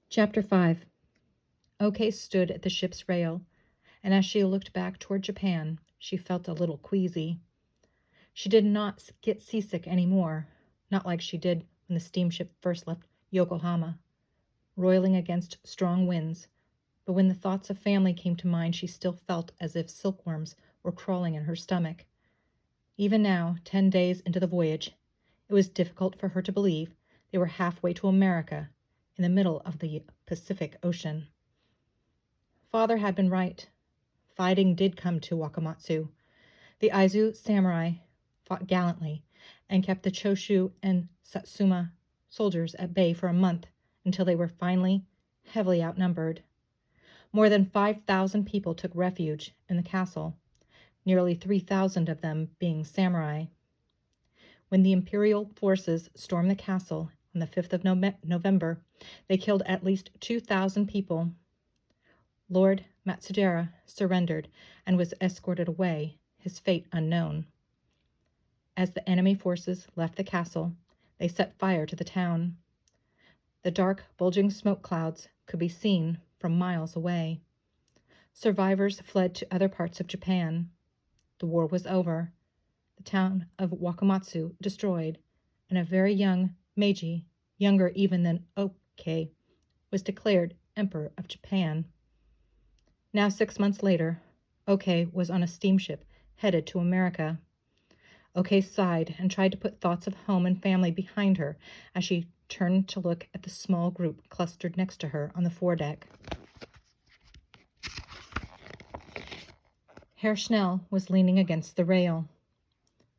Chapter 5. Okey stood at the ship's rail, and as she looked back toward Japan, she felt a little queasy. She did not get seasick anymore, not like she did when the steamship first left Yokohama, roiling against strong winds, but when the thoughts of family came to mind, she still felt as if silkworms were crawling in her stomach. Even now, 10 days into the voyage, it was difficult for her to believe they were halfway to America, in the middle of the Pacific Ocean. Father had been right. Fighting did come to Wakamatsu. The Aizu samurai fought gallantly and kept the Choshu and Satsuma soldiers at bay for a month until they were finally heavily outnumbered. More than 5,000 people took refuge in the castle, nearly 3,000 of them being samurai. When the imperial forces stormed the castle on the 5th of November, they killed at least 2,000 people. Lord Matsudera surrendered and was escorted away, his fate unknown. As the enemy forces left the castle, they set fire to the town. The dark, bulging smoke clouds could be seen from miles away. Survivors fled to other parts of Japan. The war was over, the town of Wakamatsu destroyed, and a very young Meiji, younger even than Okey, was declared Emperor of Japan. Now 6 months later, Okey was on a steamship headed to America. Okey sighed and tried to put thoughts of home and family behind her as she turned to look at the small group clustered next to her on the foredeck. Herr Schnell was leaning against the rail,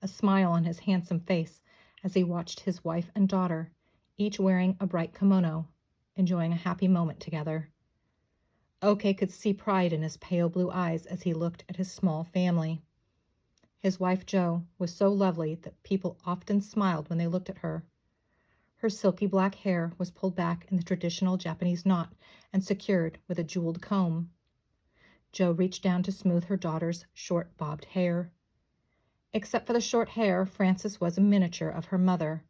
a smile on his handsome face as he watched his wife and daughter, each wearing a bright kimono, enjoying a happy moment together. Okey could see pride in his pale blue eyes as he looked at his small family. His wife Jo was so lovely that people often smiled when they looked at her. Her silky black hair was pulled back in the traditional Japanese knot and secured with a jeweled comb. Jo reached down to smooth her daughter's short bobbed hair. Except for the short hair, Frances was a miniature of her mother,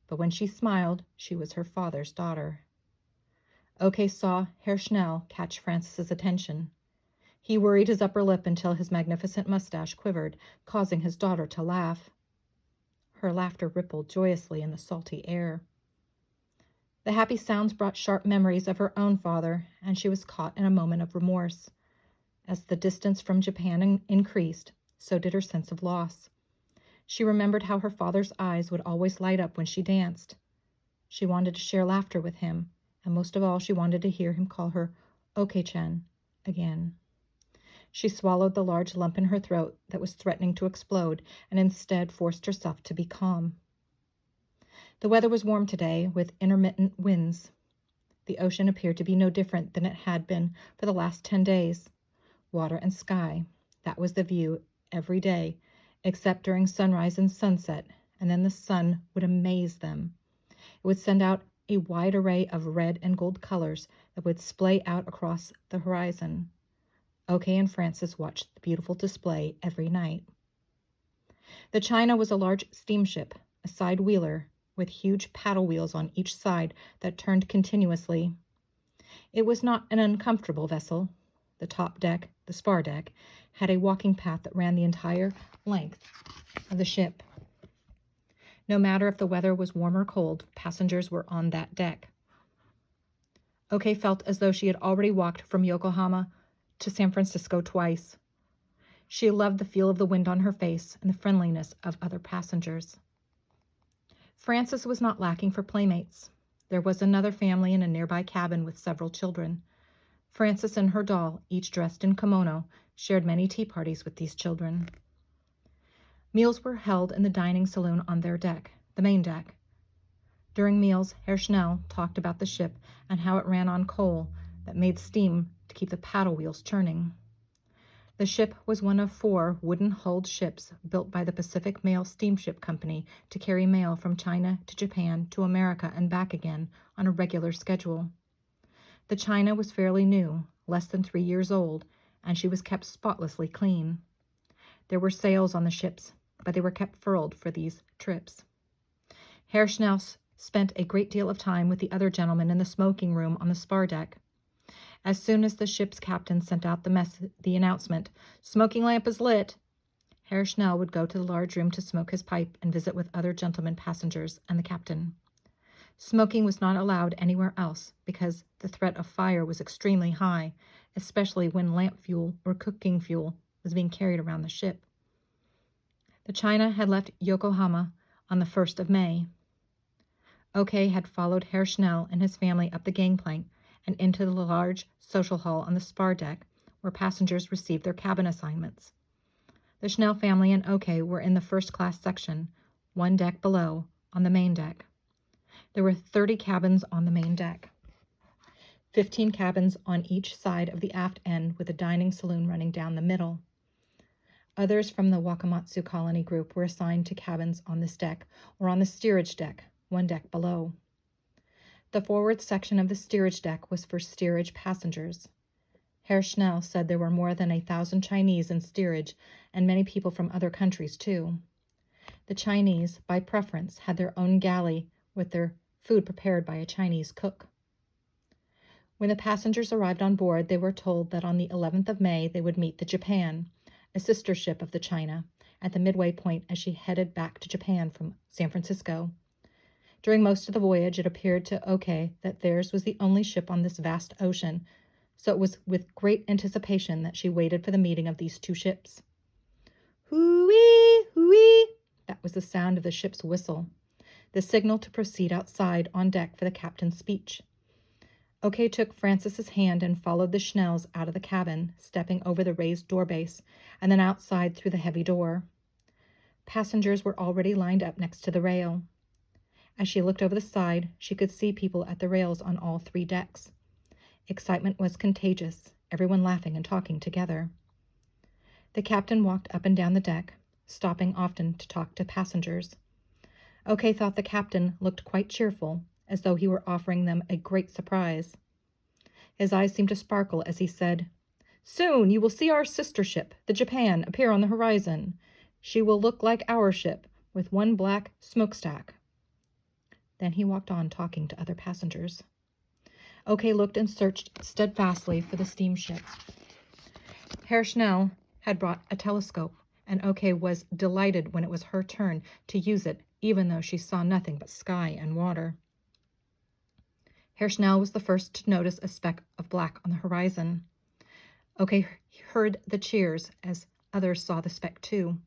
but when she smiled, she was her father's daughter. Okey saw Herr Schnell catch Frances's attention. He worried his upper lip until his magnificent mustache quivered, causing his daughter to laugh. Her laughter rippled joyously in the salty air. The happy sounds brought sharp memories of her own father, and she was caught in a moment of remorse. As the distance from Japan increased, so did her sense of loss. She remembered how her father's eyes would always light up when she danced. She wanted to share laughter with him, and most of all, she wanted to hear him call her Okey-chan again. She swallowed the large lump in her throat that was threatening to explode and instead forced herself to be calm. The weather was warm today, with intermittent winds. The ocean appeared to be no different than it had been for the last 10 days. Water and sky, that was the view every day, except during sunrise and sunset, and then the sun would amaze them. It would send out a wide array of red and gold colors that would splay out across the horizon. Okey and Frances watched the beautiful display every night. The China was a large steamship, a side-wheeler, with huge paddle wheels on each side that turned continuously. It was not an uncomfortable vessel. The top deck, the spar deck, had a walking path that ran the entire length of the ship. No matter if the weather was warm or cold, passengers were on that deck. Okey felt as though she had already walked from Yokohama to San Francisco twice. She loved the feel of the wind on her face and the friendliness of other passengers. Frances was not lacking for playmates. There was another family in a nearby cabin with several children. Frances and her doll, each dressed in kimono, shared many tea parties with these children. Meals were held in the dining saloon on their deck, the main deck. During meals, Herr Schnell talked about the ship and how it ran on coal that made steam to keep the paddle wheels turning. The ship was one of 4 wooden-hulled ships built by the Pacific Mail Steamship Company to carry mail from China to Japan to America and back again on a regular schedule. The China was fairly new, less than 3 years old, and she was kept spotlessly clean. There were sails on the ships, but they were kept furled for these trips. Herr Schnell spent a great deal of time with the other gentlemen in the smoking room on the spar deck. As soon as the ship's captain sent out the announcement, "Smoking lamp is lit," Herr Schnell would go to the large room to smoke his pipe and visit with other gentlemen passengers and the captain. Smoking was not allowed anywhere else because the threat of fire was extremely high, especially when lamp fuel or cooking fuel was being carried around the ship. The China had left Yokohama on the 1st of May. Okay had followed Herr Schnell and his family up the gangplank and into the large social hall on the spar deck, where passengers received their cabin assignments. The Schnell family and Okay were in the first-class section, one deck below, on the main deck. There were 30 cabins on the main deck, 15 cabins on each side of the aft end with a dining saloon running down the middle. Others from the Wakamatsu colony group were assigned to cabins on this deck or on the steerage deck, one deck below. The forward section of the steerage deck was for steerage passengers. Herr Schnell said there were more than 1,000 Chinese in steerage and many people from other countries too. The Chinese, by preference, had their own galley with their food prepared by a Chinese cook. When the passengers arrived on board, they were told that on the 11th of May they would meet the Japan, a sister ship of the China, at the midway point as she headed back to Japan from San Francisco. During most of the voyage, it appeared to Okay that theirs was the only ship on this vast ocean, so it was with great anticipation that she waited for the meeting of these two ships. Hoo-wee, hoo-wee! That was the sound of the ship's whistle, the signal to proceed outside on deck for the captain's speech. Okay took Francis's hand and followed the Schnells out of the cabin, stepping over the raised door base, and then outside through the heavy door. Passengers were already lined up next to the rail. As she looked over the side, she could see people at the rails on all 3 decks. Excitement was contagious, everyone laughing and talking together. The captain walked up and down the deck, stopping often to talk to passengers. Okay thought the captain looked quite cheerful, as though he were offering them a great surprise. His eyes seemed to sparkle as he said, "Soon you will see our sister ship, the Japan, appear on the horizon. She will look like our ship, with one black smokestack." Then he walked on talking to other passengers. Okay looked and searched steadfastly for the steamship. Herr Schnell had brought a telescope, and Okay was delighted when it was her turn to use it, even though she saw nothing but sky and water. Herr Schnell was the first to notice a speck of black on the horizon. Okay heard the cheers as others saw the speck too.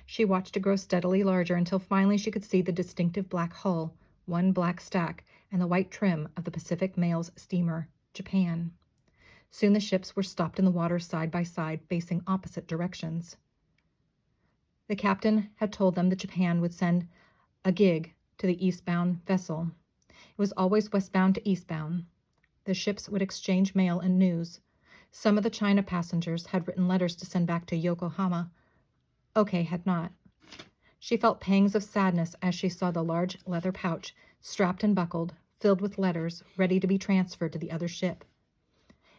She watched it grow steadily larger until finally she could see the distinctive black hull, one black stack, and the white trim of the Pacific Mail's steamer, Japan. Soon the ships were stopped in the water side by side, facing opposite directions. The captain had told them that Japan would send a gig to the eastbound vessel. It was always westbound to eastbound. The ships would exchange mail and news. Some of the China passengers had written letters to send back to Yokohama. Okay had not. She felt pangs of sadness as she saw the large leather pouch, strapped and buckled, filled with letters, ready to be transferred to the other ship.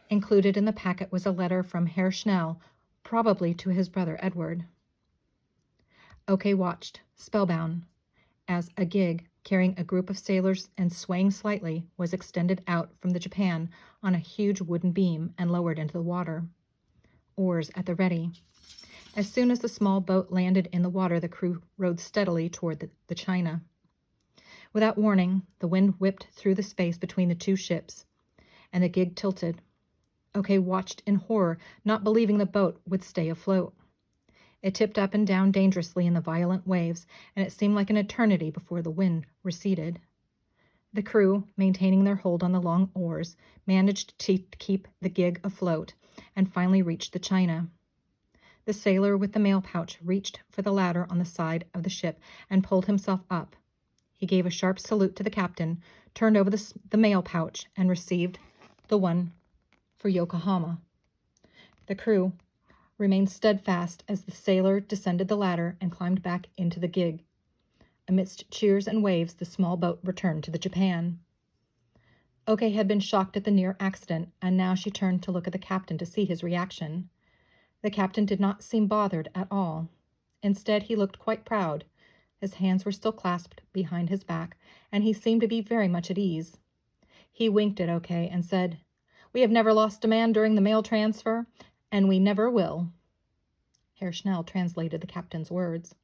Included in the packet was a letter from Herr Schnell, probably to his brother Edward. Okay watched, spellbound, as a gig carrying a group of sailors and swaying slightly was extended out from the Japan on a huge wooden beam and lowered into the water. Oars at the ready. As soon as the small boat landed in the water, the crew rowed steadily toward the China. Without warning, the wind whipped through the space between the two ships, and the gig tilted. Okay watched in horror, not believing the boat would stay afloat. It tipped up and down dangerously in the violent waves, and it seemed like an eternity before the wind receded. The crew, maintaining their hold on the long oars, managed to keep the gig afloat and finally reached the China. The sailor with the mail pouch reached for the ladder on the side of the ship and pulled himself up. He gave a sharp salute to the captain, turned over the mail pouch, and received the one for Yokohama. The crew remained steadfast as the sailor descended the ladder and climbed back into the gig. Amidst cheers and waves, the small boat returned to the Japan. Okay had been shocked at the near accident, and now she turned to look at the captain to see his reaction. The captain did not seem bothered at all. Instead, he looked quite proud. His hands were still clasped behind his back, and he seemed to be very much at ease. He winked at Okey and said, "We have never lost a man during the mail transfer, and we never will." Herr Schnell translated the captain's words.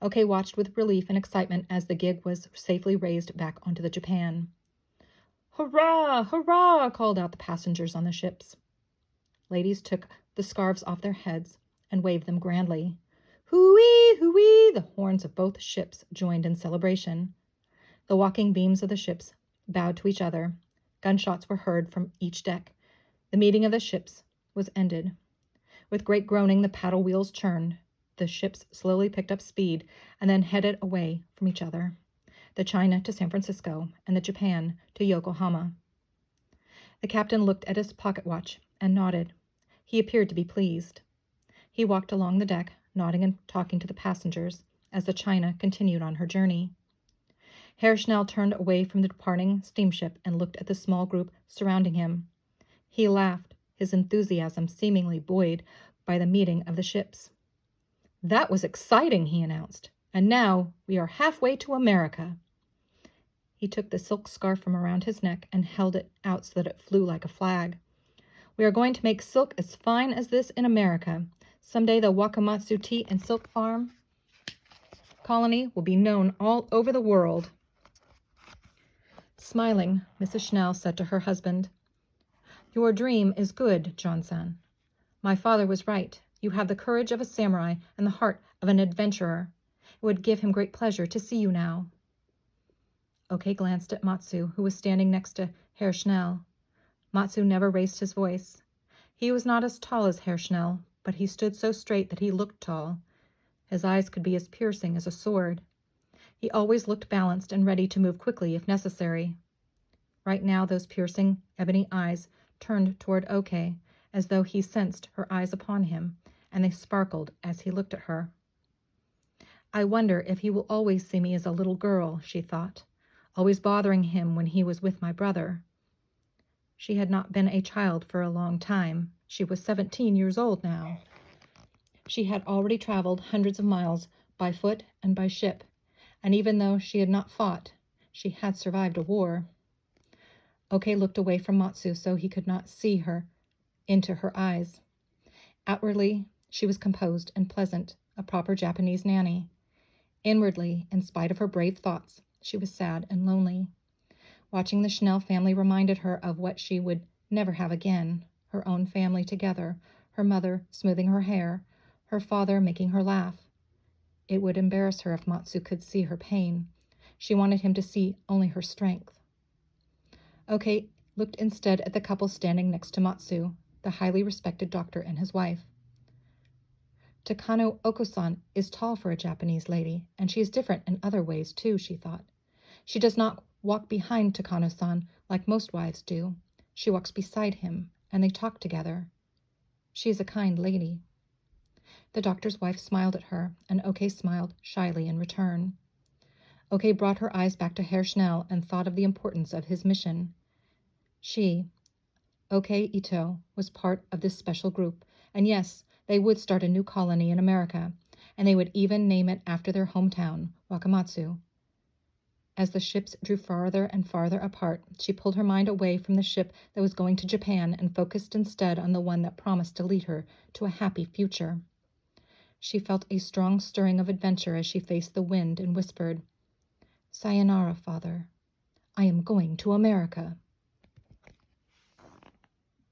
Okey watched with relief and excitement as the gig was safely raised back onto the Japan. "Hurrah! Hurrah!" called out the passengers on the ships. Ladies took the scarves off their heads and waved them grandly. Hoo-wee! Hoo-wee! The horns of both ships joined in celebration. The walking beams of the ships bowed to each other. Gunshots were heard from each deck. The meeting of the ships was ended. With great groaning, the paddle wheels churned. The ships slowly picked up speed and then headed away from each other. The China to San Francisco and the Japan to Yokohama. The captain looked at his pocket watch and nodded. He appeared to be pleased. He walked along the deck, nodding and talking to the passengers as the China continued on her journey. Herr Schnell turned away from the departing steamship and looked at the small group surrounding him. He laughed, his enthusiasm seemingly buoyed by the meeting of the ships. "That was exciting," he announced. "And now we are halfway to America." He took the silk scarf from around his neck and held it out so that it flew like a flag. "We are going to make silk as fine as this in America. Someday the Wakamatsu Tea and Silk Farm colony will be known all over the world." Smiling, Mrs. Schnell said to her husband, "Your dream is good, Johnson. My father was right. You have the courage of a samurai and the heart of an adventurer. It would give him great pleasure to see you now." Okey glanced at Matsu, who was standing next to Herr Schnell. Matsu never raised his voice. He was not as tall as Herr Schnell, but he stood so straight that he looked tall. His eyes could be as piercing as a sword. He always looked balanced and ready to move quickly if necessary. Right now those piercing, ebony eyes turned toward Okey, as though he sensed her eyes upon him, and they sparkled as he looked at her. "I wonder if he will always see me as a little girl," she thought, "always bothering him when he was with my brother." She had not been a child for a long time. She was 17 years old now. She had already traveled hundreds of miles by foot and by ship, and even though she had not fought, she had survived a war. Okey looked away from Matsu so he could not see her into her eyes. Outwardly, she was composed and pleasant, a proper Japanese nanny. Inwardly, in spite of her brave thoughts, she was sad and lonely. Watching the Schnell family reminded her of what she would never have again, her own family together, her mother smoothing her hair, her father making her laugh. It would embarrass her if Matsu could see her pain. She wanted him to see only her strength. Okey looked instead at the couple standing next to Matsu, the highly respected doctor and his wife. "Takano Oko-san is tall for a Japanese lady, and she is different in other ways, too," she thought. "She does not walk behind Takano-san like most wives do. She walks beside him, and they talk together. She is a kind lady." The doctor's wife smiled at her, and Okey smiled shyly in return. Okey brought her eyes back to Herr Schnell and thought of the importance of his mission. She, Okey Ito, was part of this special group, and yes, they would start a new colony in America, and they would even name it after their hometown, Wakamatsu. As the ships drew farther and farther apart, she pulled her mind away from the ship that was going to Japan and focused instead on the one that promised to lead her to a happy future. She felt a strong stirring of adventure as she faced the wind and whispered, "Sayonara, Father. I am going to America."